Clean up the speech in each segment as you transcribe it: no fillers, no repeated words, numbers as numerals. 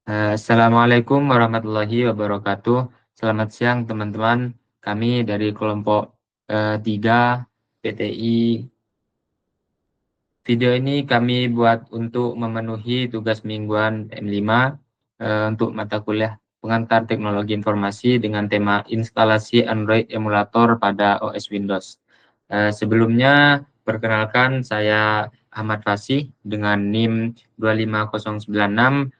Assalamualaikum warahmatullahi wabarakatuh. Selamat siang teman-teman. Kami dari kelompok 3 PTI. Video ini kami buat untuk memenuhi tugas mingguan M5 untuk mata kuliah pengantar teknologi informasi dengan tema instalasi Android emulator pada OS Windows. Sebelumnya, perkenalkan saya Ahmad Fasih dengan NIM 25096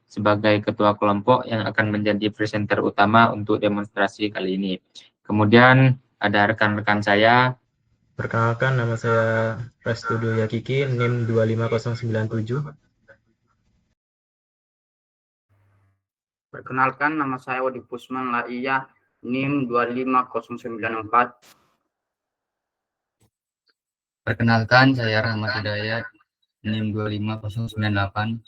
sebagai ketua kelompok yang akan menjadi presenter utama untuk demonstrasi kali ini. Kemudian ada rekan-rekan saya. Perkenalkan, nama saya Prastudio Yakiki, NIM 25097. Perkenalkan, nama saya Wadi Pusman Laiyah, NIM 25094. Perkenalkan, saya Rahmat Hidayat, NIM 25098.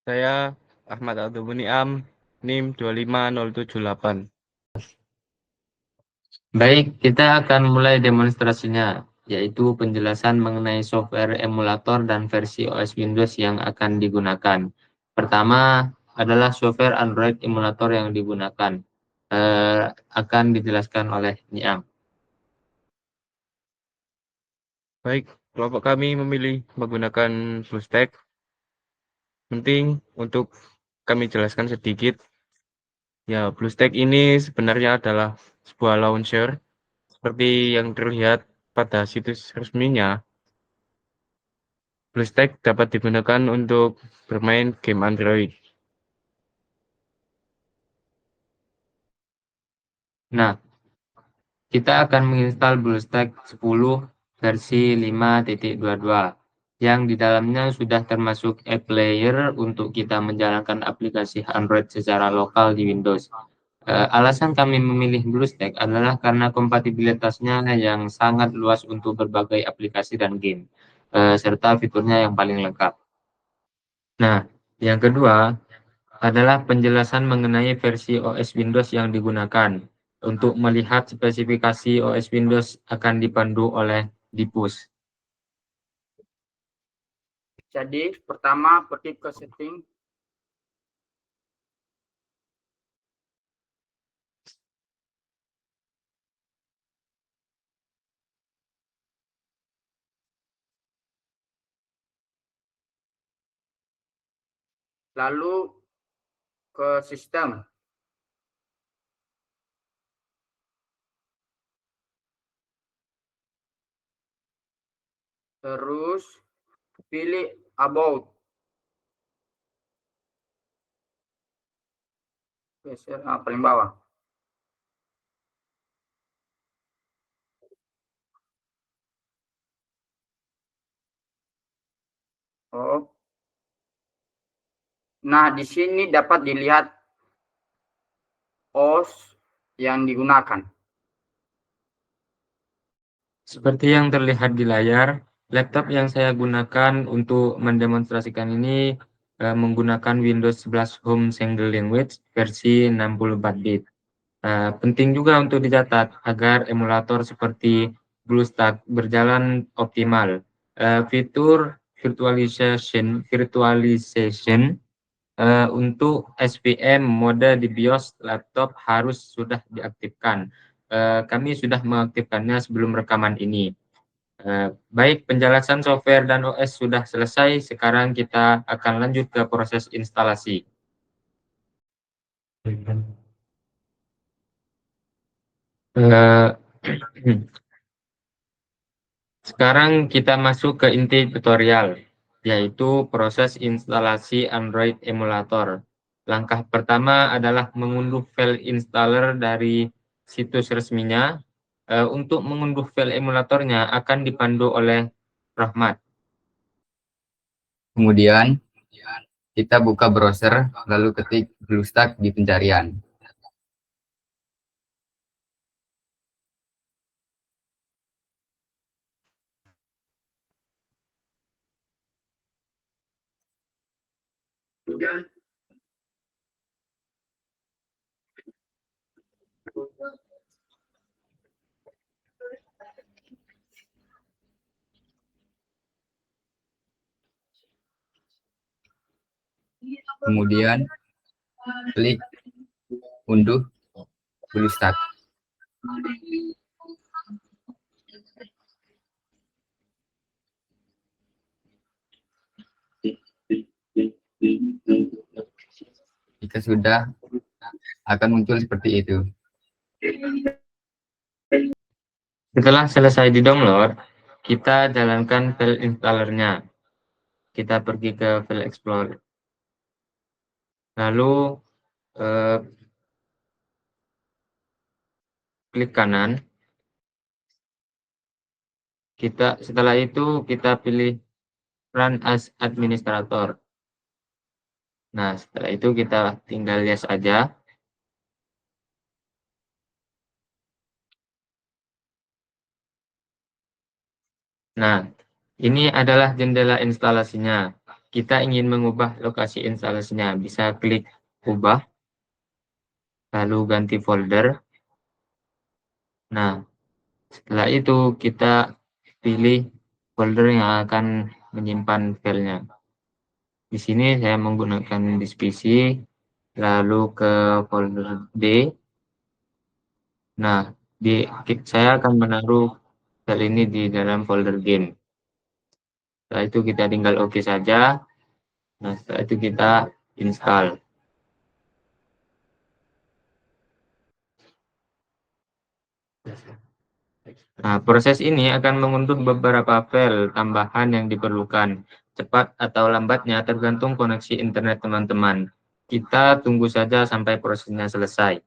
Saya Ahmad Abdul Muniam, NIM 25078. Baik, kita akan mulai demonstrasinya, yaitu penjelasan mengenai software emulator dan versi OS Windows yang akan digunakan. Pertama adalah software Android emulator yang digunakan. Akan dijelaskan oleh Niam. Baik, kelompok kami memilih menggunakan BlueStack. Penting untuk kami jelaskan sedikit. Ya, BlueStack ini sebenarnya adalah sebuah launcher seperti yang terlihat pada situs resminya. BlueStack dapat digunakan untuk bermain game Android. Nah, kita akan menginstal BlueStack 10 versi 5.22 yang di dalamnya sudah termasuk app player untuk kita menjalankan aplikasi Android secara lokal di Windows. Alasan kami memilih BlueStack adalah karena kompatibilitasnya yang sangat luas untuk berbagai aplikasi dan game, serta fiturnya yang paling lengkap. Nah, yang kedua adalah penjelasan mengenai versi OS Windows yang digunakan. Untuk melihat spesifikasi OS Windows akan dipandu oleh Dipus. Jadi, pertama pergi ke setting. Lalu ke sistem. Terus pilih About. Geser paling bawah. Oh. Nah, di sini dapat dilihat OS yang digunakan. Seperti yang terlihat di layar, laptop yang saya gunakan untuk mendemonstrasikan ini menggunakan Windows 11 Home Single Language versi 64 bit. Penting juga untuk dicatat agar emulator seperti BlueStack berjalan optimal. Fitur virtualization untuk SVM mode di BIOS laptop harus sudah diaktifkan. Kami sudah mengaktifkannya sebelum rekaman ini. Baik, penjelasan software dan OS sudah selesai. Sekarang kita akan lanjut ke proses instalasi. Sekarang kita masuk ke inti tutorial, yaitu proses instalasi Android emulator. Langkah pertama adalah mengunduh file installer dari situs resminya. Untuk mengunduh file emulatornya akan dipandu oleh Rahmat. Kemudian, kita buka browser, lalu ketik BlueStack di pencarian. Kemudian klik unduh BlueStack. Jika sudah, akan muncul seperti itu. Setelah selesai di-download, kita jalankan file installernya. Kita pergi ke File Explorer. Lalu klik kanan. Setelah itu kita pilih Run as Administrator. Nah, setelah itu kita tinggal yes aja. Nah, ini adalah jendela instalasinya. Kita ingin mengubah lokasi instalasinya. Bisa klik ubah, lalu ganti folder. Nah, setelah itu kita pilih folder yang akan menyimpan filenya. Di sini saya menggunakan disk PC, lalu ke folder D. Nah, saya akan menaruh file ini di dalam folder game. Setelah itu kita tinggal OK saja. Nah, setelah itu kita install. Nah, proses ini akan mengunduh beberapa file tambahan yang diperlukan. Cepat atau lambatnya tergantung koneksi internet teman-teman. Kita tunggu saja sampai prosesnya selesai.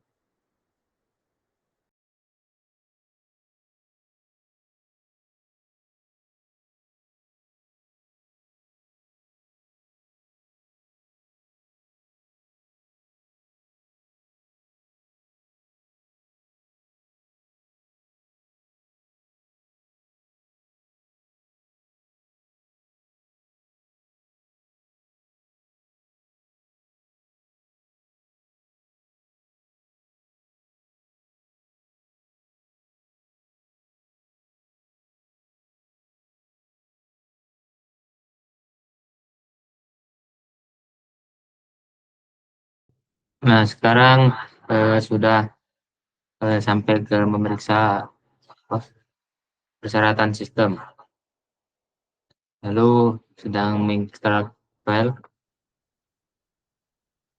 Nah, sekarang sudah sampai ke memeriksa persyaratan sistem. Lalu sedang mengekstrak file.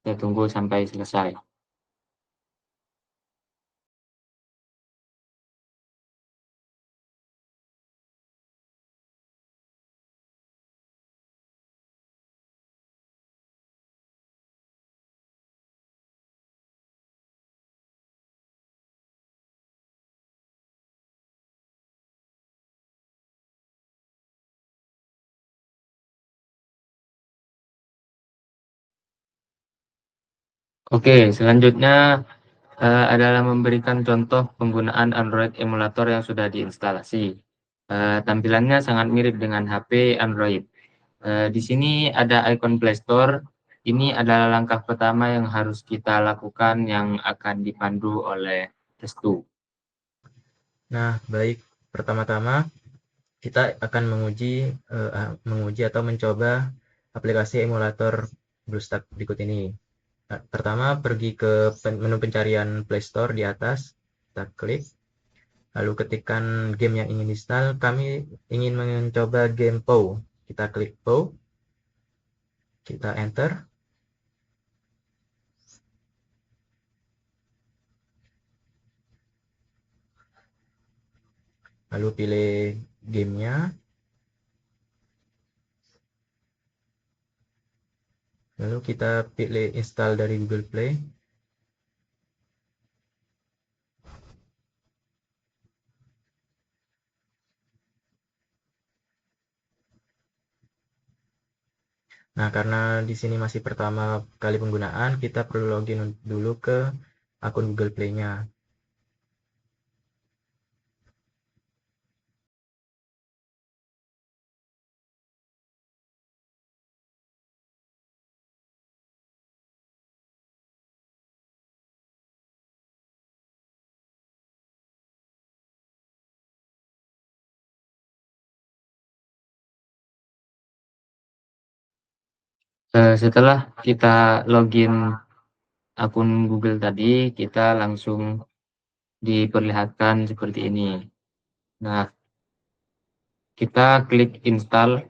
Kita tunggu sampai selesai. Oke, selanjutnya adalah memberikan contoh penggunaan Android emulator yang sudah diinstalasi. Tampilannya sangat mirip dengan HP Android. Di sini ada ikon Play Store. Ini adalah langkah pertama yang harus kita lakukan yang akan dipandu oleh Restu. Nah, baik. Pertama-tama kita akan menguji atau mencoba aplikasi emulator BlueStack berikut ini. Nah, pertama, pergi ke menu pencarian Play Store di atas, kita klik, lalu ketikkan game yang ingin install. Kami ingin mencoba game POW. Kita klik POW, kita enter, lalu pilih gamenya, lalu kita pilih install dari Google Play. Nah, karena di sini masih pertama kali penggunaan, kita perlu login dulu ke akun Google Play-nya. Setelah kita login akun Google tadi, kita langsung diperlihatkan seperti ini. Nah, kita klik install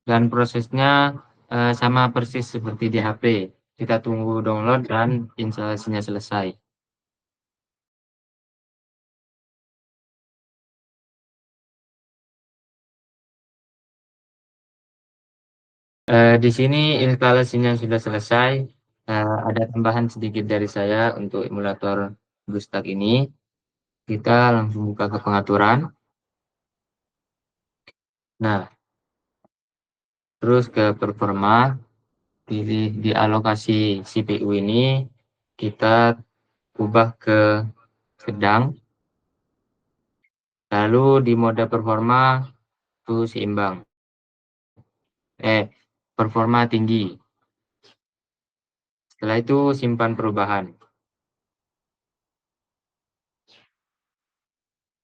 dan prosesnya sama persis seperti di HP. Kita tunggu download dan instalasinya selesai. Di sini instalasinya sudah selesai. Ada tambahan sedikit dari saya untuk emulator BlueStack ini. Kita langsung buka ke pengaturan. Nah, terus ke performa, pilih di alokasi CPU ini, kita ubah ke sedang. Lalu di mode performa itu seimbang. Performa tinggi. Setelah itu simpan perubahan.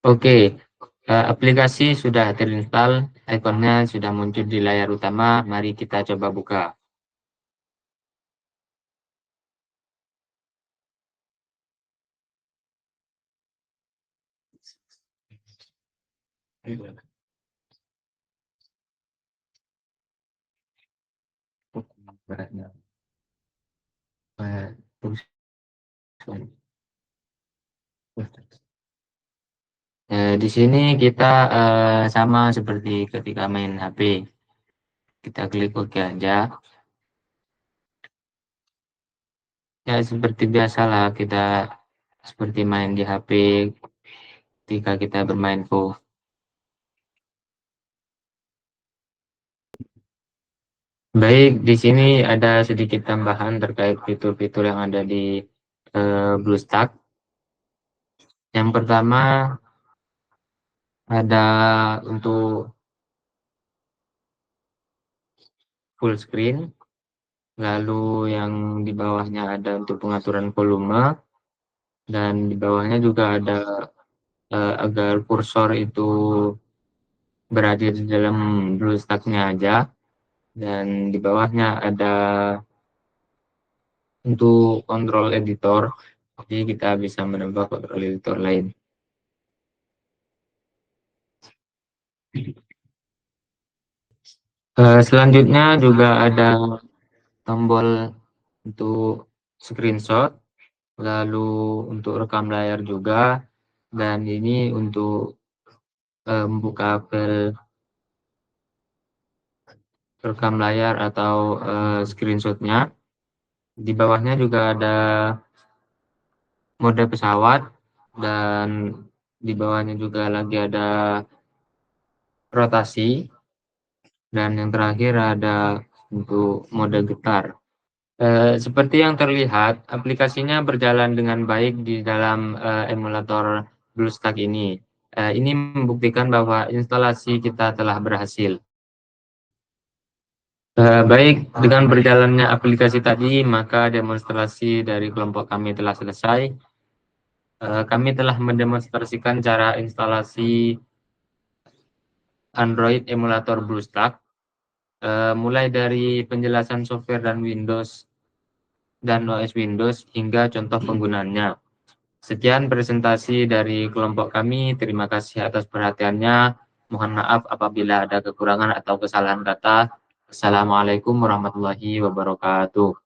Oke, aplikasi sudah terinstall, ikonnya sudah muncul di layar utama. Mari kita coba buka. Di sini kita sama seperti ketika main HP. Kita klik OK aja. Ya, seperti biasalah kita seperti main di HP ketika kita bermain Go. Baik, di sini ada sedikit tambahan terkait fitur-fitur yang ada di BlueStack. Yang pertama ada untuk full screen, lalu yang di bawahnya ada untuk pengaturan volume, dan di bawahnya juga ada agar kursor itu berada di dalam BlueStack-nya aja, dan di bawahnya ada untuk kontrol editor, jadi kita bisa menambah kontrol editor lain. Selanjutnya juga ada tombol untuk screenshot, lalu untuk rekam layar juga, dan ini untuk membuka file rekam layar atau screenshotnya. Di bawahnya juga ada mode pesawat, dan di bawahnya juga lagi ada rotasi, dan yang terakhir ada untuk mode getar. Seperti yang terlihat, aplikasinya berjalan dengan baik di dalam emulator BlueStack ini. Ini membuktikan bahwa instalasi kita telah berhasil. Baik, dengan berjalannya aplikasi tadi, maka demonstrasi dari kelompok kami telah selesai. Kami telah mendemonstrasikan cara instalasi Android emulator BlueStack, mulai dari penjelasan software dan Windows dan OS Windows hingga contoh penggunaannya. Sekian presentasi dari kelompok kami. Terima kasih atas perhatiannya. Mohon maaf apabila ada kekurangan atau kesalahan kata. Assalamualaikum warahmatullahi wabarakatuh.